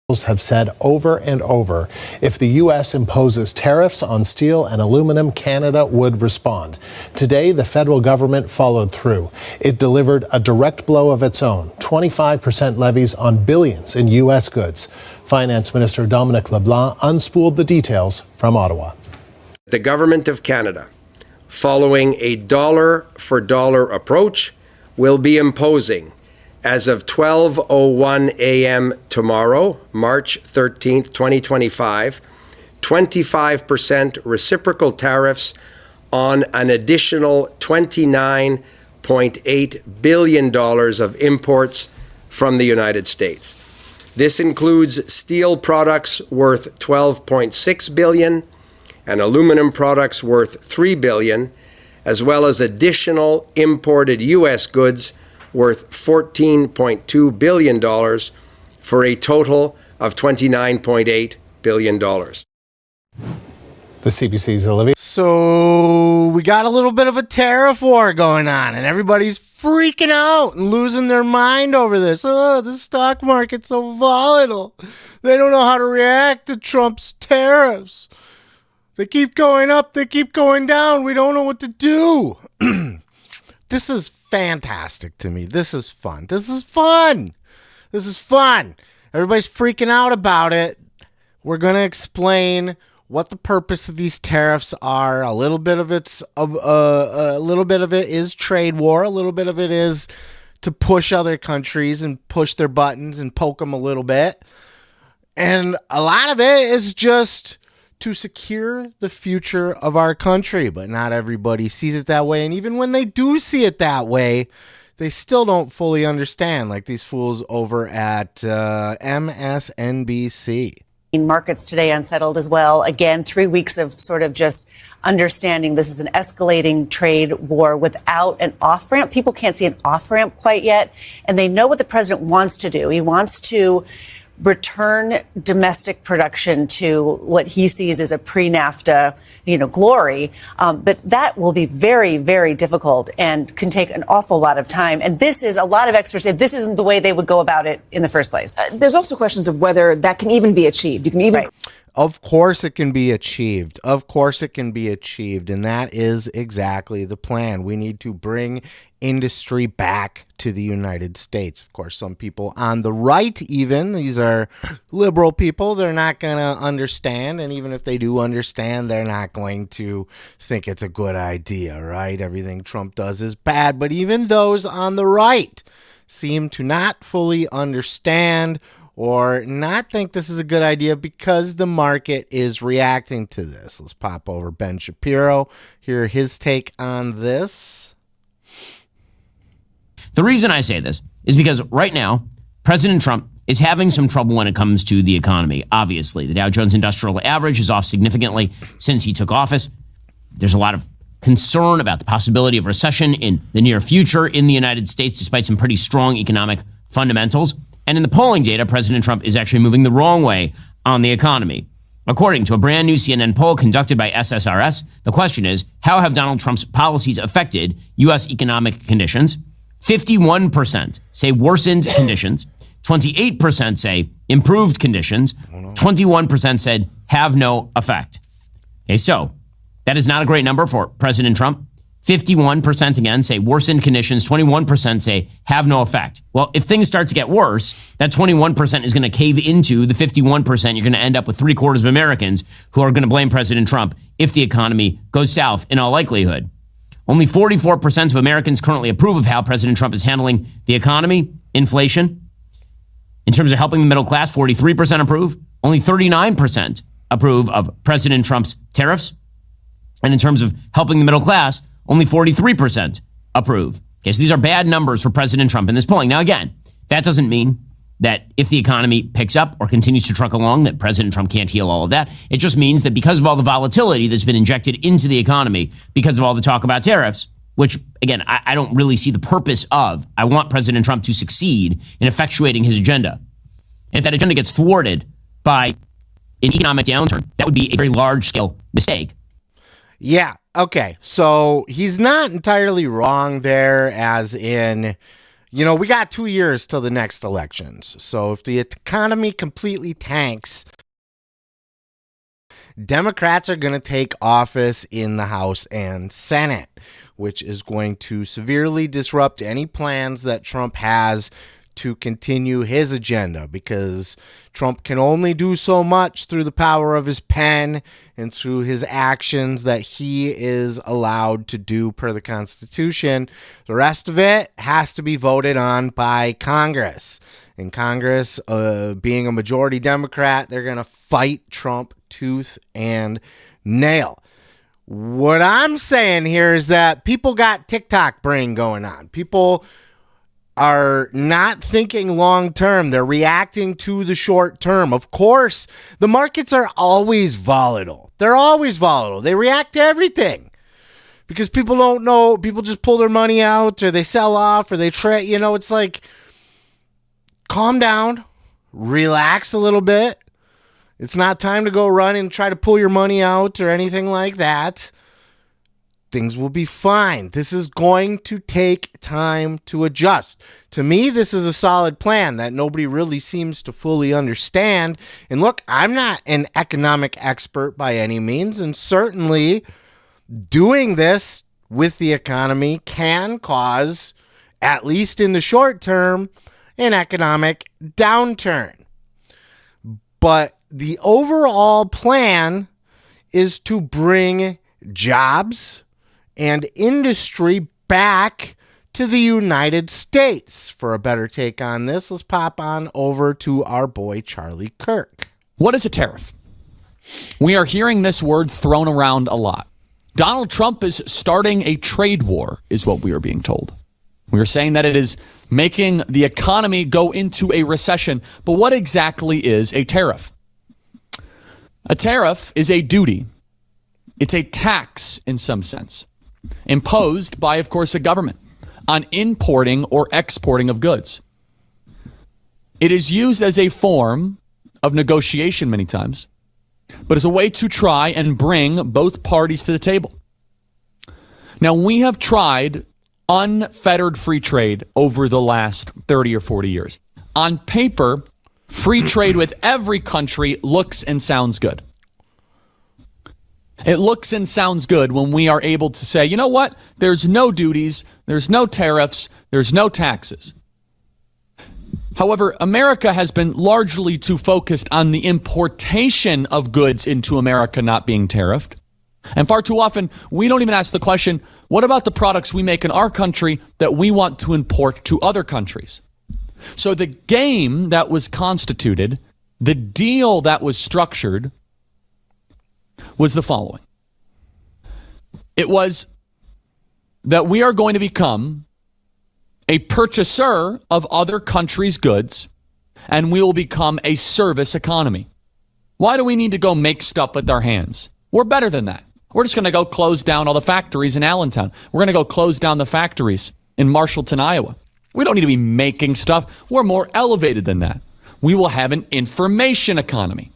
have said over and over, if the U.S. imposes tariffs on steel and aluminum, Canada would respond. Today, the federal government followed through. It delivered a direct blow of its own, 25% levies on billions in U.S. goods. Finance Minister Dominic LeBlanc unspooled the details from Ottawa. The Government of Canada, following a dollar-for-dollar approach, will be imposing, as of 12:01 a.m. tomorrow, March 13th, 2025, 25% reciprocal tariffs on an additional $29.8 billion of imports from the United States. This includes steel products worth $12.6 billion and aluminum products worth $3 billion, as well as additional imported U.S. goods worth $14.2 billion for a total of $29.8 billion. The CBC's Olivia. So we got a little bit of a tariff war going on, and everybody's freaking out and losing their mind over this. Oh, the stock market's so volatile. They don't know how to react to Trump's tariffs. They keep going up, they keep going down. We don't know what to do. This is fantastic to me. This is fun. This is fun. Everybody's freaking out about it. We're going to explain what the purpose of these tariffs are. A little bit of it is trade war. A little bit of it is to push other countries and push their buttons and poke them a little bit. And a lot of it is just to secure the future of our country, but not everybody sees it that way. And even when they do see it that way, they still don't fully understand, like these fools over at MSNBC. Markets today unsettled as well. Again, 3 weeks of sort of just understanding this is an escalating trade war without an off-ramp. People can't see an off-ramp quite yet, and they know what the president wants to do. He wants to return domestic production to what he sees as a pre-NAFTA, glory. But that will be very, very difficult and can take an awful lot of time. And this is, a lot of experts say this isn't the way they would go about it in the first place. There's also questions of whether that can even be achieved. You can even... Right. Of course it can be achieved. And that is exactly the plan. We need to bring industry back to the United States. Of course, some people on the right, even, these are liberal people, they're not going to understand. And even if they do understand, they're not going to think it's a good idea, right? Everything Trump does is bad. But even those on the right seem to not fully understand or not think this is a good idea because the market is reacting to this. Let's pop over Ben Shapiro, hear his take on this. The reason I say this is because right now, President Trump is having some trouble when it comes to the economy. Obviously, the Dow Jones Industrial Average is off significantly since he took office. There's a lot of concern about the possibility of recession in the near future in the United States, despite some pretty strong economic fundamentals. And in the polling data, President Trump is actually moving the wrong way on the economy. According to a brand new CNN poll conducted by SSRS, the question is, how have Donald Trump's policies affected U.S. economic conditions? 51% say worsened conditions. 28% say improved conditions. 21% said have no effect. Okay, so that is not a great number for President Trump. 51% again say worsened conditions. 21% say have no effect. Well, if things start to get worse, that 21% is going to cave into the 51%. You're going to end up with 3/4 of Americans who are going to blame President Trump if the economy goes south in all likelihood. Only 44% of Americans currently approve of how President Trump is handling the economy, inflation. In terms of helping the middle class, 43% approve. Only 39% approve of President Trump's tariffs. And in terms of helping the middle class, only 43% approve. Okay, so these are bad numbers for President Trump in this polling. Now, again, that doesn't mean that if the economy picks up or continues to truck along, that President Trump can't heal all of that. It just means that because of all the volatility that's been injected into the economy, because of all the talk about tariffs, which, again, I don't really see the purpose of. I want President Trump to succeed in effectuating his agenda. And if that agenda gets thwarted by an economic downturn, that would be a very large-scale mistake. Yeah, okay. So he's not entirely wrong there, as in we got 2 years till the next elections. So if the economy completely tanks, Democrats are going to take office in the House and Senate, which is going to severely disrupt any plans that Trump has to continue his agenda, because Trump can only do so much through the power of his pen and through his actions that he is allowed to do per the Constitution. The rest of it has to be voted on by Congress. And Congress, being a majority Democrat, they're going to fight Trump tooth and nail. What I'm saying here is that people got TikTok brain going on. People are not thinking long term. They're reacting to the short term. Of course, the markets are always volatile. They're always volatile. They react to everything because people don't know. People just pull their money out, or they sell off, or they trade. It's like, calm down, relax a little bit. It's not time to go run and try to pull your money out or anything like that. Things will be fine. This is going to take time to adjust. To me, this is a solid plan that nobody really seems to fully understand. And look, I'm not an economic expert by any means, and certainly doing this with the economy can cause, at least in the short term, an economic downturn. But the overall plan is to bring jobs and industry back to the United States. For a better take on this, let's pop on over to our boy Charlie Kirk. What is a tariff? We are hearing this word thrown around a lot. Donald Trump is starting a trade war, is what we are being told. We are saying that it is making the economy go into a recession. But what exactly is a tariff? A tariff is a duty. It's a tax in some sense, imposed by, of course, a government on importing or exporting of goods. It is used as a form of negotiation many times, but as a way to try and bring both parties to the table. Now, we have tried unfettered free trade over the last 30 or 40 years. On paper, free trade with every country looks and sounds good. It looks and sounds good when we are able to say, you know what? There's no duties, there's no tariffs, there's no taxes. However, America has been largely too focused on the importation of goods into America not being tariffed. And far too often, we don't even ask the question, what about the products we make in our country that we want to import to other countries? So the game that was constituted, the deal that was structured, was the following. It was that we are going to become a purchaser of other countries' goods, and we will become a service economy. Why do we need to go make stuff with our hands? We're better than that. We're just going to go close down all the factories in Allentown. We're going to go close down the factories in Marshallton, Iowa. We don't need to be making stuff. We're more elevated than that. We will have an information economy.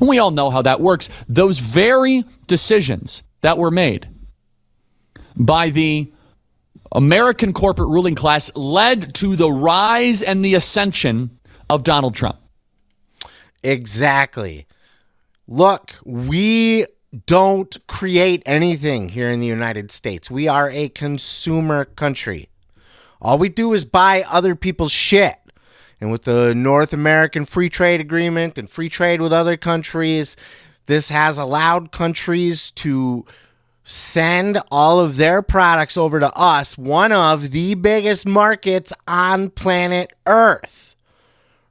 And we all know how that works. Those very decisions that were made by the American corporate ruling class led to the rise and the ascension of Donald Trump. Exactly. Look, we don't create anything here in the United States. We are a consumer country. All we do is buy other people's shit. And with the North American Free Trade Agreement and free trade with other countries, this has allowed countries to send all of their products over to us, one of the biggest markets on planet Earth,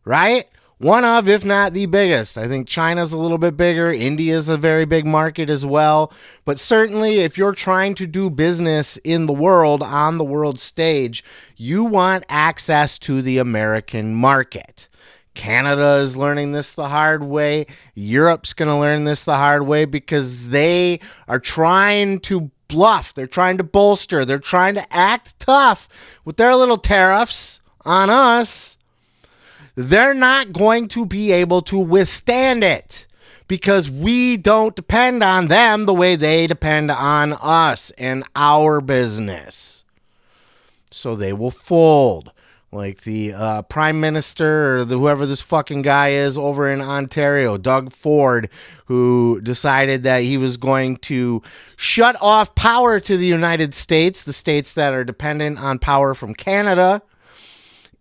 right? One of, if not the biggest. I think China's a little bit bigger. India's a very big market as well. But certainly, if you're trying to do business in the world, on the world stage, you want access to the American market. Canada is learning this the hard way. Europe's going to learn this the hard way because they are trying to bluff. They're trying to bolster. They're trying to act tough with their little tariffs on us. They're not going to be able to withstand it because we don't depend on them the way they depend on us and our business. So they will fold. Like the prime minister or whoever this fucking guy is over in Ontario, Doug Ford, who decided that he was going to shut off power to the United States, the states that are dependent on power from Canada,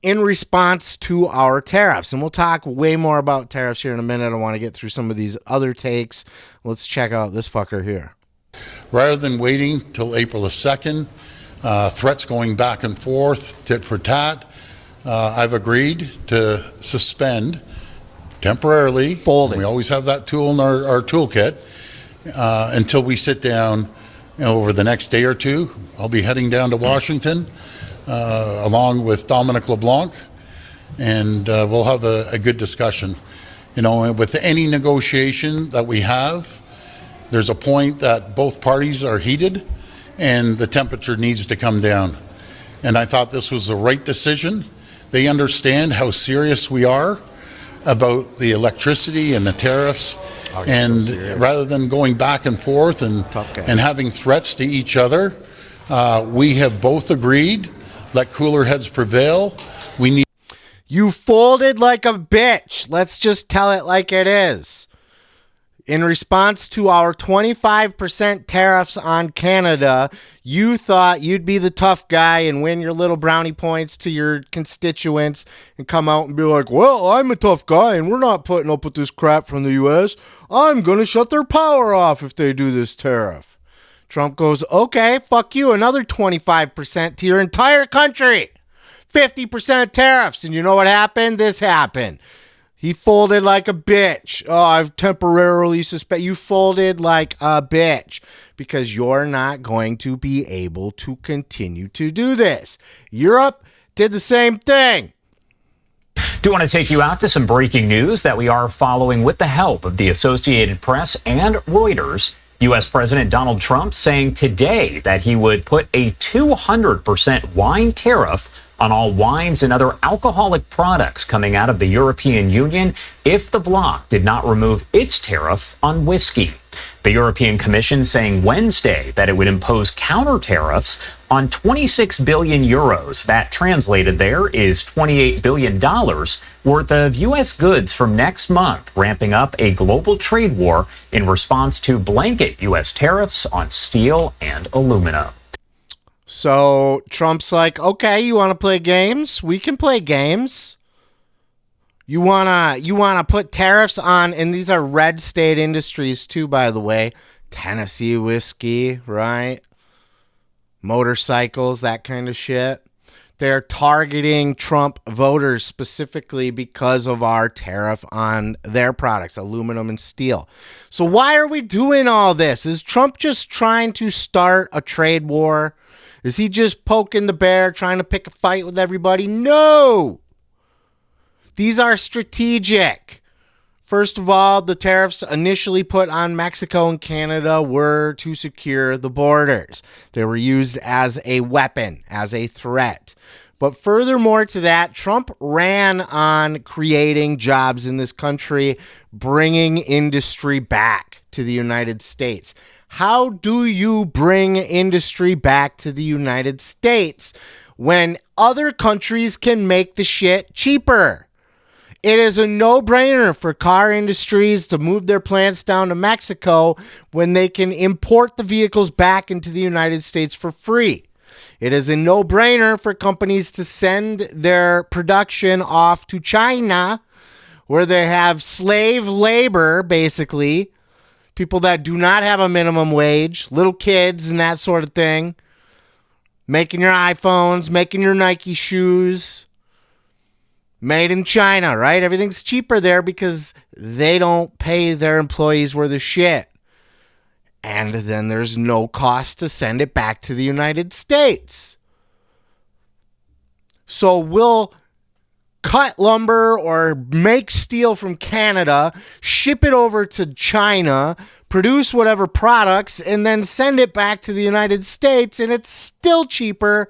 in response to our tariffs. And we'll talk way more about tariffs here in a minute. I want to get through some of these other takes. Let's check out this fucker here. Rather than waiting till April the 2nd, threats going back and forth, tit for tat, I've agreed to suspend temporarily. Folding. We always have that tool in our toolkit until we sit down over the next day or two. I'll be heading down to Washington along with Dominic LeBlanc, and we'll have a good discussion. You know, with any negotiation that we have, there's a point that both parties are heated and the temperature needs to come down. And I thought this was the right decision. They understand how serious we are about the electricity and the tariffs. And rather than going back and forth and having threats to each other, we have both agreed, let cooler heads prevail. We need. You folded like a bitch. Let's just tell it like it is. In response to our 25% tariffs on Canada, you thought you'd be the tough guy and win your little brownie points to your constituents and come out and be like, well, I'm a tough guy and we're not putting up with this crap from the U.S. I'm going to shut their power off if they do this tariff. Trump goes, okay, fuck you, another 25% to your entire country. 50% tariffs. And you know what happened? This happened. He folded like a bitch. Oh, I've temporarily suspended. You folded like a bitch because you're not going to be able to continue to do this. Europe did the same thing. Do want to take you out to some breaking news that we are following with the help of the Associated Press and Reuters. U.S. President Donald Trump saying today that he would put a 200% wine tariff on all wines and other alcoholic products coming out of the European Union if the bloc did not remove its tariff on whiskey. The European Commission saying Wednesday that it would impose counter tariffs on 26 billion euros. That translated there is $28 billion worth of U.S. goods from next month, ramping up a global trade war in response to blanket U.S. tariffs on steel and aluminum. So Trump's like, okay, you want to play games? We can play games. You wanna put tariffs on, and these are red state industries too, by the way. Tennessee whiskey, right? Motorcycles, that kind of shit. They're targeting Trump voters specifically because of our tariff on their products, aluminum and steel. So why are we doing all this? Is Trump just trying to start a trade war? Is he just poking the bear, trying to pick a fight with everybody? No! These are strategic. First of all, the tariffs initially put on Mexico and Canada were to secure the borders. They were used as a weapon, as a threat. But furthermore to that, Trump ran on creating jobs in this country, bringing industry back to the United States. How do you bring industry back to the United States when other countries can make the shit cheaper? It is a no-brainer for car industries to move their plants down to Mexico when they can import the vehicles back into the United States for free. It is a no-brainer for companies to send their production off to China, where they have slave labor, basically, people that do not have a minimum wage, little kids and that sort of thing, making your iPhones, making your Nike shoes, made in China, right? Everything's cheaper there because they don't pay their employees worth of shit. And then there's no cost to send it back to the United States. So we'll cut lumber or make steel from Canada, ship it over to China, produce whatever products, and then send it back to the United States, and it's still cheaper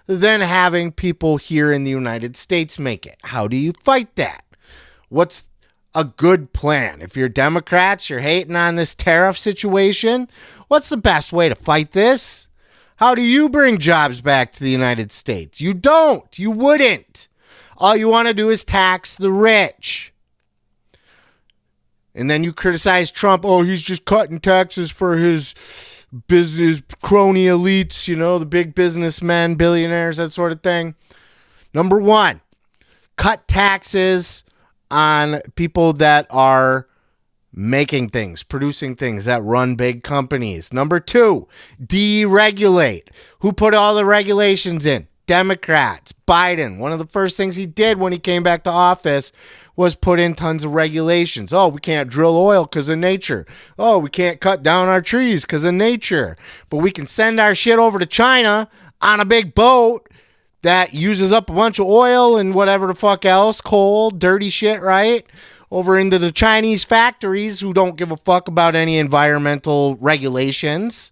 than having people here in the United States make it. How do you fight that? What's a good plan? If you're Democrats, you're hating on this tariff situation, what's the best way to fight this? How do you bring jobs back to the United States? You don't. You wouldn't. All you want to do is tax the rich. And then you criticize Trump. Oh, he's just cutting taxes for his business crony elites, the big businessmen, billionaires, that sort of thing. Number one, cut taxes on people that are making things, producing things, that run big companies. Number two, deregulate. Who put all the regulations in? Democrats. Biden. One of the first things he did when he came back to office was put in tons of regulations. Oh, we can't drill oil because of nature. Oh, we can't cut down our trees because of nature. But we can send our shit over to China on a big boat that uses up a bunch of oil and whatever the fuck else, coal, dirty shit, right? Over into the Chinese factories who don't give a fuck about any environmental regulations.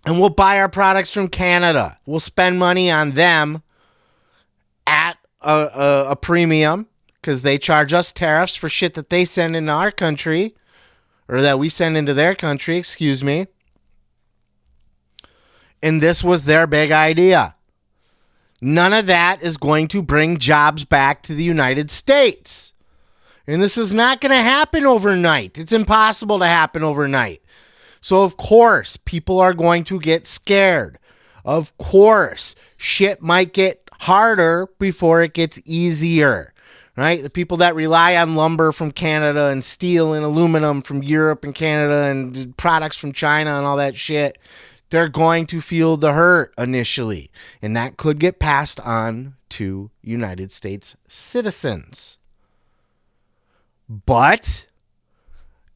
And we'll buy our products from Canada. We'll spend money on them at a premium because they charge us tariffs for shit that they send into our country, or that we send into their country, excuse me. And this was their big idea. None of that is going to bring jobs back to the United States. And this is not going to happen overnight. It's impossible to happen overnight. So, of course, people are going to get scared. Of course, shit might get harder before it gets easier, right? The people that rely on lumber from Canada and steel and aluminum from Europe and Canada and products from China and all that shit, they're going to feel the hurt initially. And that could get passed on to United States citizens. But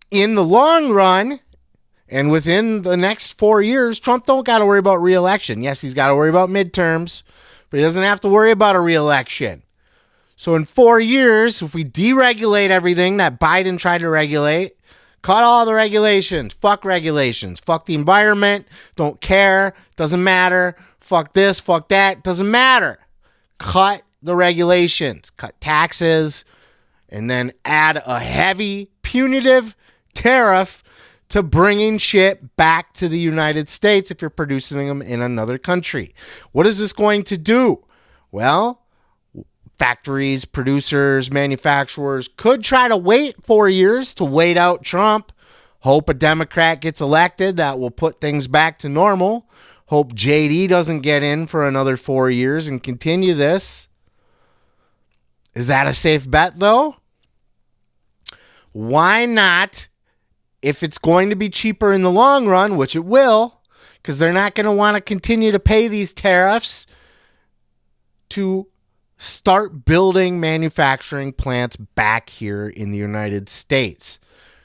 in the long run, and within the next 4 years, Trump don't got to worry about re-election. Yes, he's got to worry about midterms, but he doesn't have to worry about a re-election. So in 4 years, if we deregulate everything that Biden tried to regulate, cut all the regulations, fuck the environment, don't care, doesn't matter, fuck this, fuck that, doesn't matter. Cut the regulations, cut taxes, and then add a heavy punitive tariff to bringing shit back to the United States if you're producing them in another country. What is this going to do? Well, factories, producers, manufacturers could try to wait 4 years to wait out Trump. Hope a Democrat gets elected that will put things back to normal. Hope JD doesn't get in for another 4 years and continue this. Is that a safe bet, though? Why not, if it's going to be cheaper in the long run, which it will, because they're not going to want to continue to pay these tariffs, to start building manufacturing plants back here in the United States.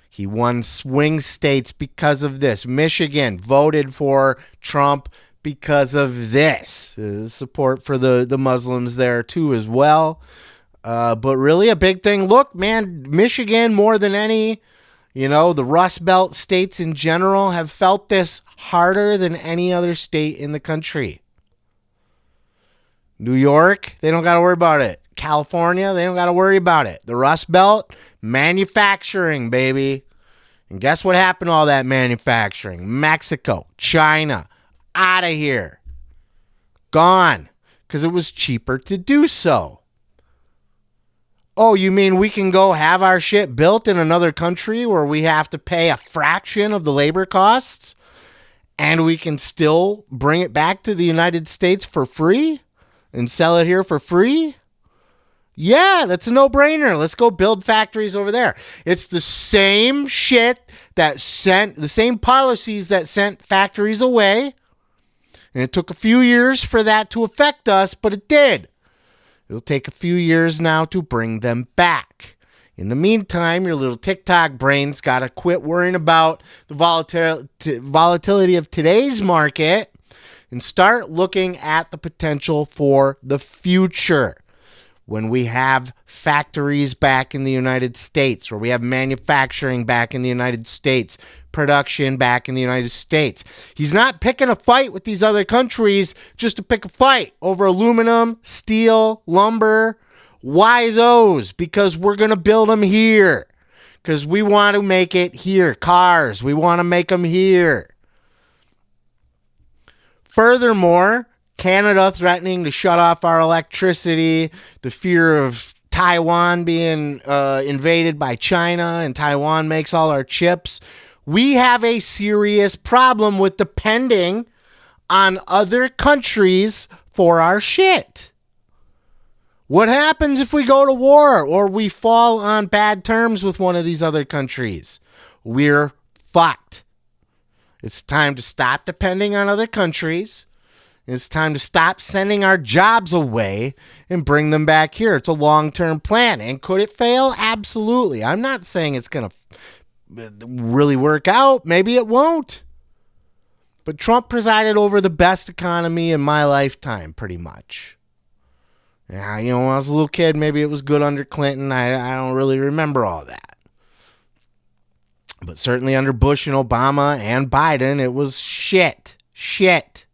He won swing states because of this. Michigan voted for Trump because of this. Support for the Muslims there too as well. But really a big thing. Look, man, Michigan more than any, the Rust Belt states in general have felt this harder than any other state in the country. New York, they don't got to worry about it. California, they don't got to worry about it. The Rust Belt, manufacturing, baby. And guess what happened to all that manufacturing? Mexico, China, out of here. Gone. Because it was cheaper to do so. Oh, you mean we can go have our shit built in another country where we have to pay a fraction of the labor costs and we can still bring it back to the United States for free and sell it here for free? Yeah, that's a no-brainer. Let's go build factories over there. It's the same shit the same policies that sent factories away. And it took a few years for that to affect us, but it did. It'll take a few years now to bring them back. In the meantime, your little TikTok brain's got to quit worrying about the volatility of today's market and start looking at the potential for the future. When we have factories back in the United States, where we have manufacturing back in the United States, production back in the United States. He's not picking a fight with these other countries just to pick a fight over aluminum, steel, lumber. Why those? Because we're going to build them here. Because we want to make it here. Cars, we want to make them here. Furthermore, Canada threatening to shut off our electricity, the fear of Taiwan being invaded by China, and Taiwan makes all our chips. We have a serious problem with depending on other countries for our shit. What happens if we go to war or we fall on bad terms with one of these other countries? We're fucked. It's time to stop depending on other countries. It's time to stop sending our jobs away and bring them back here. It's a long-term plan. And could it fail? Absolutely. I'm not saying it's going to really work out. Maybe it won't. But Trump presided over the best economy in my lifetime, pretty much. Yeah, you know, when I was a little kid, maybe it was good under Clinton. I don't really remember all that. But certainly under Bush and Obama and Biden, it was shit. Shit.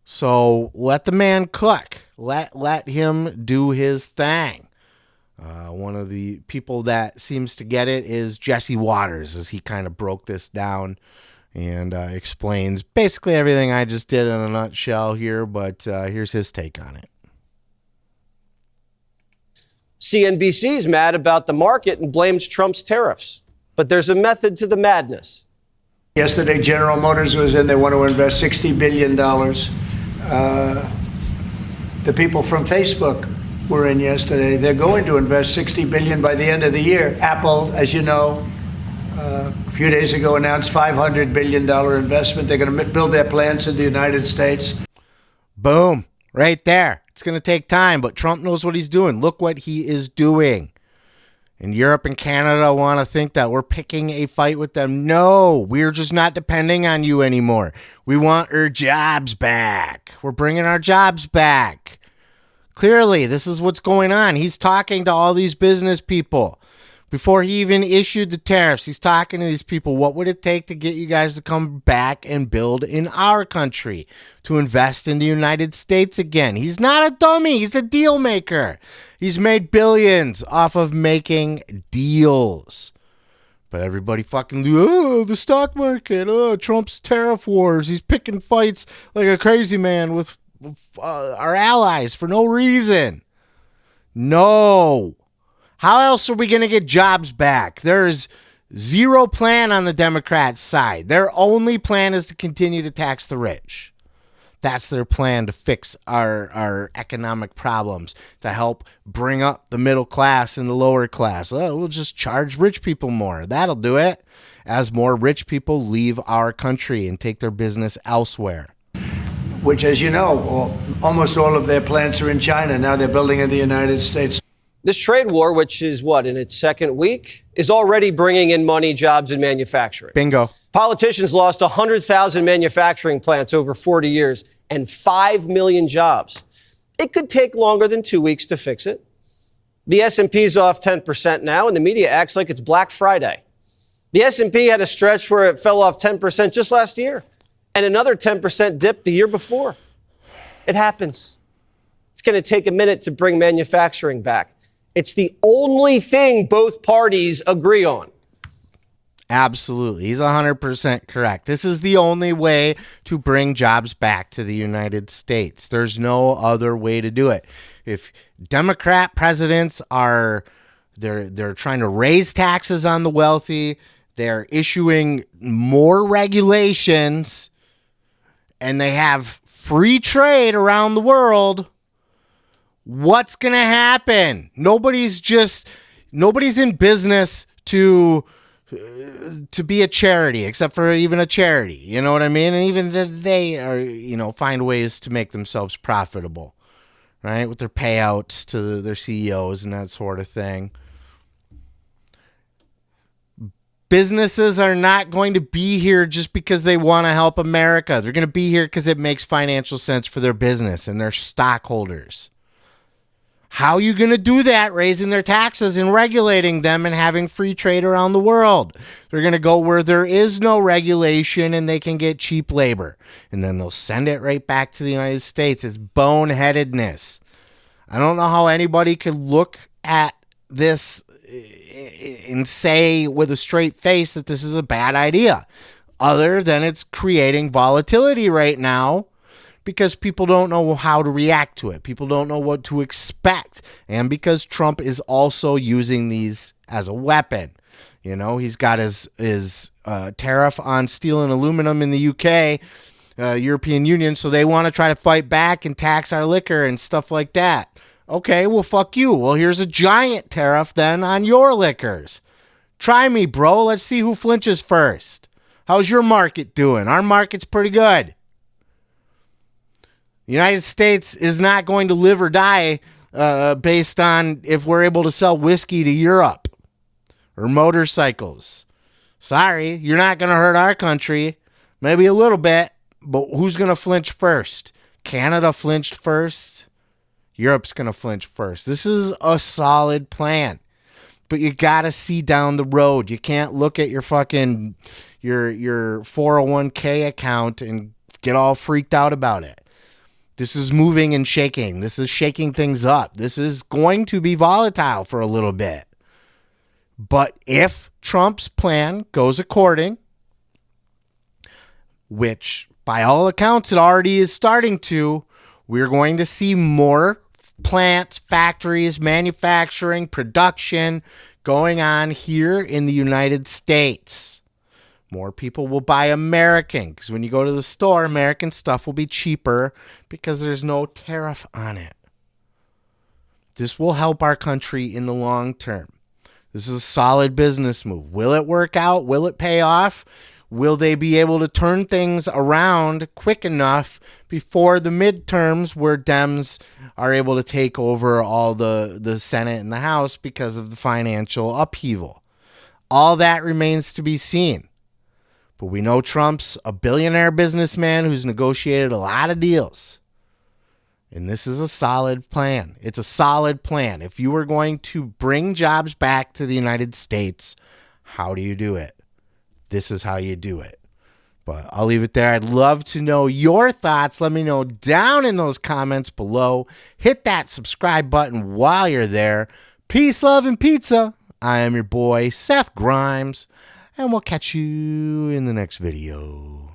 So let the man cook. Let him do his thing. One of the people that seems to get it is Jesse Waters, as he kind of broke this down and explains basically everything I just did in a nutshell here, but here's his take on it. CNBC's mad about the market and blames Trump's tariffs. But there's a method to the madness. Yesterday, General Motors was in. They want to invest $60 billion. The people from Facebook were in yesterday. They're going to invest $60 billion by the end of the year. Apple, as you know, a few days ago announced $500 billion investment. They're going to build their plants in the United States. Boom. Right there. It's going to take time, but Trump knows what he's doing. Look what he is doing. And Europe and Canada want to think that we're picking a fight with them. No, we're just not depending on you anymore. We want our jobs back. We're bringing our jobs back. Clearly, this is what's going on. He's talking to all these business people. Before he even issued the tariffs, he's talking to these people. What would it take to get you guys to come back and build in our country, to invest in the United States again? He's not a dummy. He's a deal maker. He's made billions off of making deals. But everybody fucking, the stock market, Trump's tariff wars. He's picking fights like a crazy man with our allies for no reason. No. How else are we going to get jobs back? There's zero plan on the Democrats' side. Their only plan is to continue to tax the rich. That's their plan to fix our economic problems, to help bring up the middle class and the lower class. Oh, we'll just charge rich people more. That'll do it. As more rich people leave our country and take their business elsewhere. Which, as you know, almost all of their plants are in China. Now they're building in the United States. This trade war, which is in its second week, is already bringing in money, jobs, and manufacturing. Bingo. Politicians lost 100,000 manufacturing plants over 40 years and 5 million jobs. It could take longer than 2 weeks to fix it. The S&P's off 10% now, and the media acts like it's Black Friday. The S&P had a stretch where it fell off 10% just last year, and another 10% dip the year before. It happens. It's going to take a minute to bring manufacturing back. It's the only thing both parties agree on. Absolutely. He's 100% correct. This is the only way to bring jobs back to the United States. There's no other way to do it. If Democrat presidents they're trying to raise taxes on the wealthy, they're issuing more regulations, and they have free trade around the world, what's going to happen? Nobody's in business to be a charity, except for even a charity. You know what I mean? And even they are, find ways to make themselves profitable, right? With their payouts to their CEOs and that sort of thing. Businesses are not going to be here just because they want to help America. They're going to be here because it makes financial sense for their business and their stockholders. How are you going to do that? Raising their taxes and regulating them and having free trade around the world. They're going to go where there is no regulation and they can get cheap labor. And then they'll send it right back to the United States. It's boneheadedness. I don't know how anybody could look at this and say with a straight face that this is a bad idea. other than it's creating volatility right now because people don't know how to react to it. People don't know what to expect. And because Trump is also using these as a weapon. You know, he's got his tariff on steel and aluminum in the UK, European Union, so they want to try to fight back and tax our liquor and stuff like that. Okay, well, fuck you. Well, here's a giant tariff then on your liquors. Try me, bro. Let's see who flinches first. How's your market doing? Our market's pretty good. The United States is not going to live or die based on if we're able to sell whiskey to Europe or motorcycles. Sorry, you're not going to hurt our country. Maybe a little bit, but who's going to flinch first? Canada flinched first. Europe's going to flinch first. This is a solid plan, but you got to see down the road. You can't look at your fucking your 401k account and get all freaked out about it. This is moving and shaking. This is shaking things up. This is going to be volatile for a little bit. But if Trump's plan goes according, which by all accounts it already is starting to, we're going to see more plants, factories, manufacturing, production going on here in the United States. More people will buy American because when you go to the store, American stuff will be cheaper because there's no tariff on it. This will help our country in the long term. This is a solid business move. Will it work out? Will it pay off? Will they be able to turn things around quick enough before the midterms where Dems are able to take over all the Senate and the House because of the financial upheaval? All that remains to be seen. But we know Trump's a billionaire businessman who's negotiated a lot of deals. And this is a solid plan. It's a solid plan. If you were going to bring jobs back to the United States, how do you do it? This is how you do it. But I'll leave it there. I'd love to know your thoughts. Let me know down in those comments below. Hit that subscribe button while you're there. Peace, love, and pizza. I am your boy, Seth Grimes, and we'll catch you in the next video.